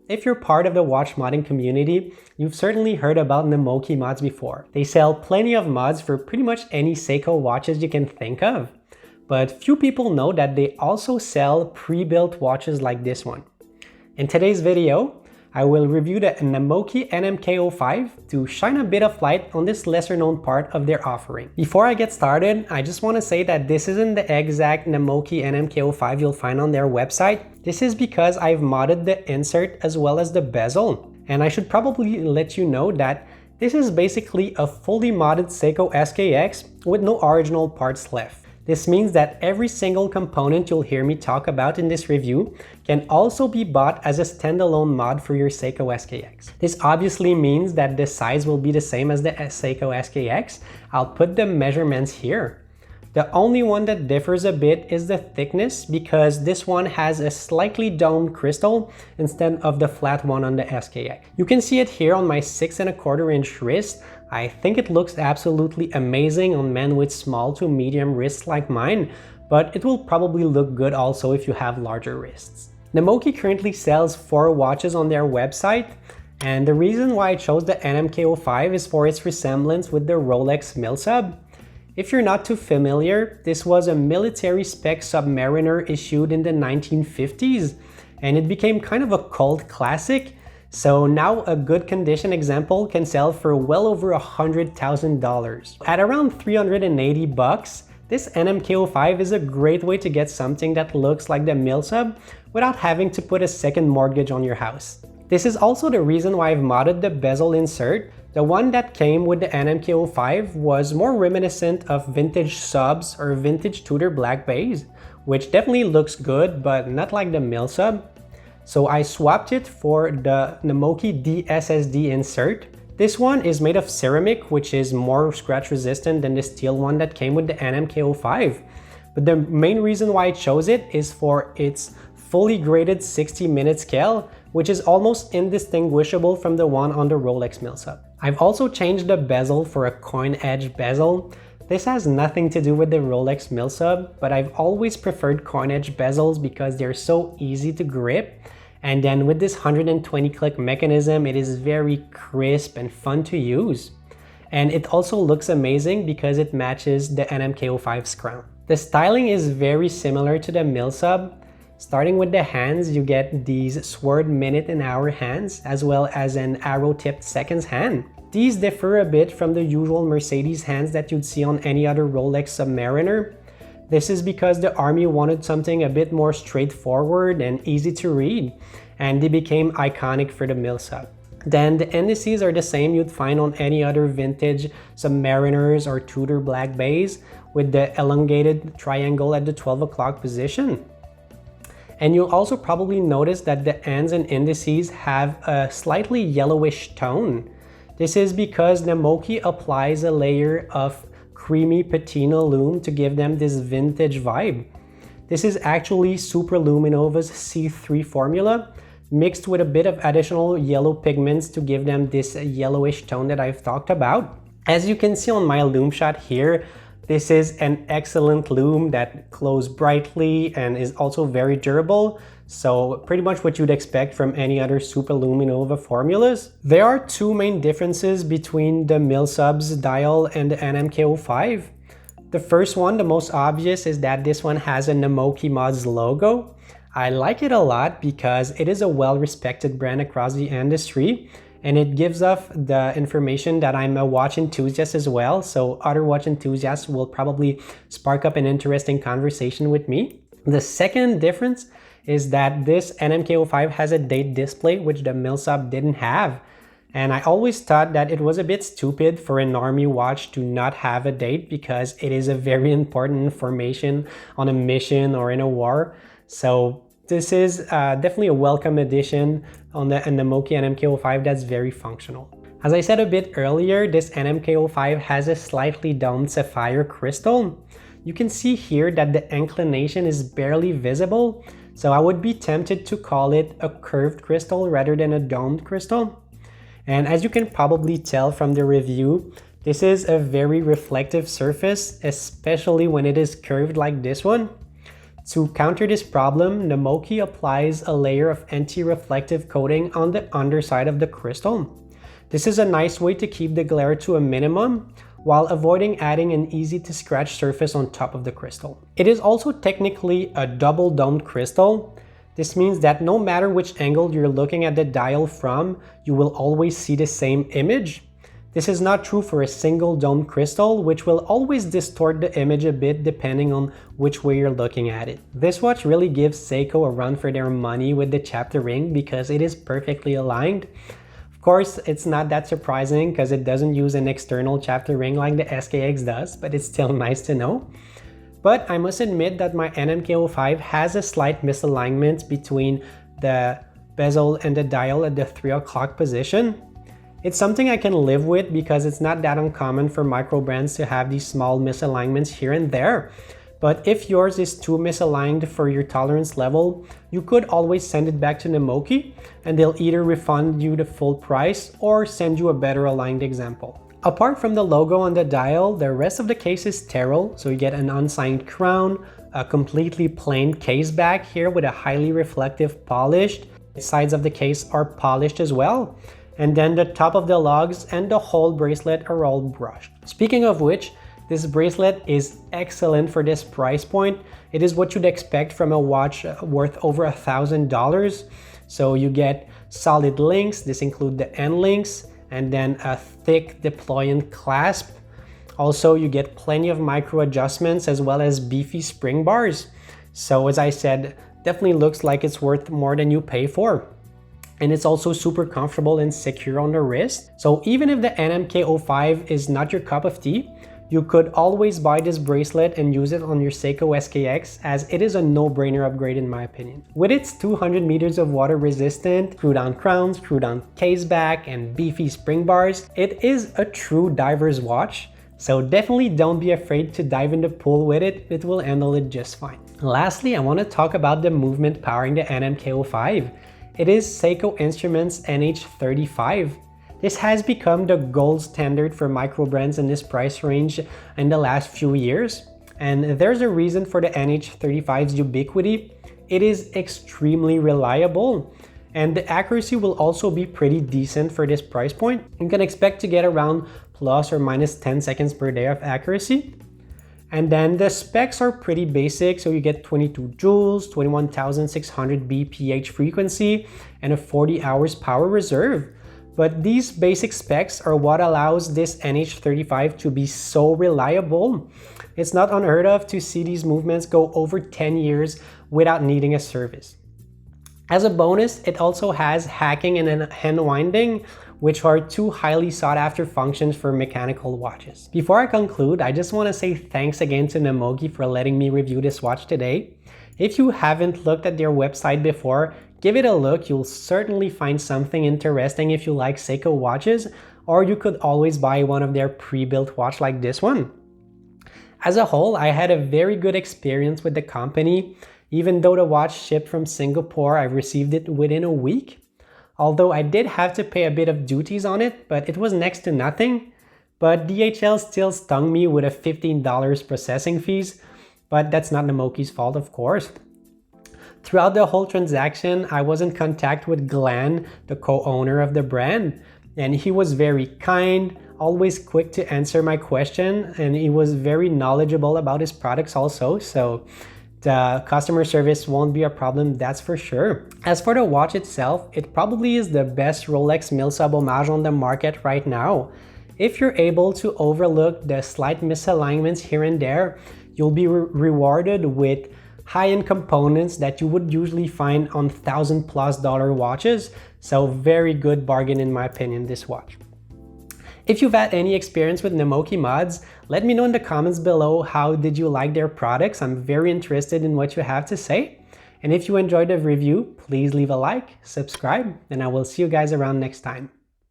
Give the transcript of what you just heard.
If you're part of the watch modding community, you've certainly heard about Namoki mods before. They sell plenty of mods for pretty much any Seiko watches you can think of. But few people know that they also sell pre-built watches like this one. In today's video, I will review the Namoki NMK05 to shine a bit of light on this lesser known part of their offering. Before I get started, I just want to say that this isn't the exact Namoki NMK05 you'll find on their website. This is because I've modded the insert as well as the bezel. And I should probably let you know that this is basically a fully modded Seiko SKX with no original parts left. This means that every single component you'll hear me talk about in this review can also be bought as a standalone mod for your Seiko SKX. This obviously means that the size will be the same as the Seiko SKX. I'll put the measurements here. The only one that differs a bit is the thickness, because this one has a slightly domed crystal instead of the flat one on the SKX. You can see it here on my 6¼ inch wrist. I think it looks absolutely amazing on men with small to medium wrists like mine, but it will probably look good also if you have larger wrists. Namoki currently sells 4 watches on their website, and the reason why I chose the NMK05 is for its resemblance with the Rolex Milsub. If you're not too familiar, this was a military spec Submariner issued in the 1950s, and it became kind of a cult classic. So now a good condition example can sell for well over $100,000. At around 380 bucks, this NMK05 is a great way to get something that looks like the Milsub without having to put a second mortgage on your house. This is also the reason why I've modded the bezel insert. The one that came with the NMK05 was more reminiscent of vintage subs or vintage Tudor black bays, which definitely looks good, but not like the Milsub. So I swapped it for the Namoki DSSD insert. This one is made of ceramic, which is more scratch resistant than the steel one that came with the NMK05. But the main reason why I chose it is for its fully graded 60-minute scale, which is almost indistinguishable from the one on the Rolex Milsub. I've also changed the bezel for a coin edge bezel. This has nothing to do with the Rolex Milsub, but I've always preferred coin edge bezels because they're so easy to grip. And then with this 120 click mechanism, it is very crisp and fun to use. And it also looks amazing because it matches the NMK05's crown. The styling is very similar to the Milsub. Starting with the hands, you get these sword minute and hour hands, as well as an arrow-tipped seconds hand. These differ a bit from the usual Mercedes hands that you'd see on any other Rolex Submariner. This is because the army wanted something a bit more straightforward and easy to read, and they became iconic for the Milsub. Then the indices are the same you'd find on any other vintage Submariners or Tudor black bays, with the elongated triangle at the 12 o'clock position. And you'll also probably notice that the ends and indices have a slightly yellowish tone. This is because Namoki applies a layer of creamy patina lume to give them this vintage vibe. This is actually Superluminova's C3 formula, mixed with a bit of additional yellow pigments to give them this yellowish tone that I've talked about. As you can see on my lume shot here, this is an excellent lume that glows brightly and is also very durable. So pretty much what you'd expect from any other Superluminova formulas. There are 2 main differences between the Milsub's dial and the NMK05. The first one, the most obvious, is that this one has a Namoki Mods logo. I like it a lot because it is a well-respected brand across the industry, and it gives off the information that I'm a watch enthusiast as well, so other watch enthusiasts will probably spark up an interesting conversation with me. The second difference is that this NMK05 has a date display, which the Milsub didn't have. And I always thought that it was a bit stupid for an army watch to not have a date, because it is a very important information on a mission or in a war. So this is definitely a welcome addition on the Namoki NMK05 that's very functional. As I said a bit earlier, this NMK05 has a slightly domed sapphire crystal. You can see here that the inclination is barely visible, so I would be tempted to call it a curved crystal rather than a domed crystal. And as you can probably tell from the review, this is a very reflective surface, especially when it is curved like this one. To counter this problem, Namoki applies a layer of anti-reflective coating on the underside of the crystal. This is a nice way to keep the glare to a minimum while avoiding adding an easy to scratch surface on top of the crystal. It is also technically a double domed crystal. This means that no matter which angle you're looking at the dial from, you will always see the same image. This is not true for a single domed crystal, which will always distort the image a bit depending on which way you're looking at it. This watch really gives Seiko a run for their money with the chapter ring because it is perfectly aligned. Of course, it's not that surprising because it doesn't use an external chapter ring like the SKX does, but it's still nice to know. But I must admit that my NMK05 has a slight misalignment between the bezel and the dial at the 3 o'clock position. It's something I can live with because it's not that uncommon for micro brands to have these small misalignments here and there. But if yours is too misaligned for your tolerance level, you could always send it back to Namoki and they'll either refund you the full price or send you a better aligned example. Apart from the logo on the dial, the rest of the case is sterile, so you get an unsigned crown, a completely plain case back here with a highly reflective polished. The sides of the case are polished as well. And then the top of the lugs and the whole bracelet are all brushed. Speaking of which, this bracelet is excellent for this price point. It is what you'd expect from a watch worth over $1,000. So you get solid links, this includes the end links, and then a thick deployant clasp. Also, you get plenty of micro adjustments as well as beefy spring bars. So as I said, definitely looks like it's worth more than you pay for. And it's also super comfortable and secure on the wrist. So even if the NMK05 is not your cup of tea, you could always buy this bracelet and use it on your Seiko SKX, as it is a no-brainer upgrade in my opinion. With its 200 meters of water resistant, screw-down crown, screw-down case back, and beefy spring bars, it is a true diver's watch. So definitely don't be afraid to dive in the pool with it, it will handle it just fine. Lastly, I want to talk about the movement powering the NMK05. It is Seiko Instruments NH35. This has become the gold standard for micro brands in this price range in the last few years. And there's a reason for the NH35's ubiquity. It is extremely reliable. And the accuracy will also be pretty decent for this price point. You can expect to get around plus or minus 10 seconds per day of accuracy. And then the specs are pretty basic, so you get 22 joules, 21,600 BPH frequency, and a 40 hours power reserve. But these basic specs are what allows this NH35 to be so reliable. It's not unheard of to see these movements go over 10 years without needing a service. As a bonus, it also has hacking and hand winding, which are two highly sought after functions for mechanical watches. Before I conclude, I just want to say thanks again to Namoki for letting me review this watch today. If you haven't looked at their website before, give it a look. You'll certainly find something interesting if you like Seiko watches, or you could always buy one of their pre-built watch like this one. As a whole, I had a very good experience with the company. Even though the watch shipped from Singapore, I received it within a week. Although I did have to pay a bit of duties on it, but it was next to nothing. But DHL still stung me with a $15 processing fees, but that's not Namoki's fault, of course. Throughout the whole transaction, I was in contact with Glenn, the co-owner of the brand, and he was very kind, always quick to answer my question, and he was very knowledgeable about his products also, so the customer service won't be a problem, that's for sure. As for the watch itself, it probably is the best Rolex Milsub homage on the market right now. If you're able to overlook the slight misalignments here and there, you'll be rewarded with high-end components that you would usually find on $1,000+ watches. So very good bargain in my opinion, this watch. If you've had any experience with Namoki mods, let me know in the comments below how did you like their products. I'm very interested in what you have to say. And if you enjoyed the review, please leave a like, subscribe, and I will see you guys around next time.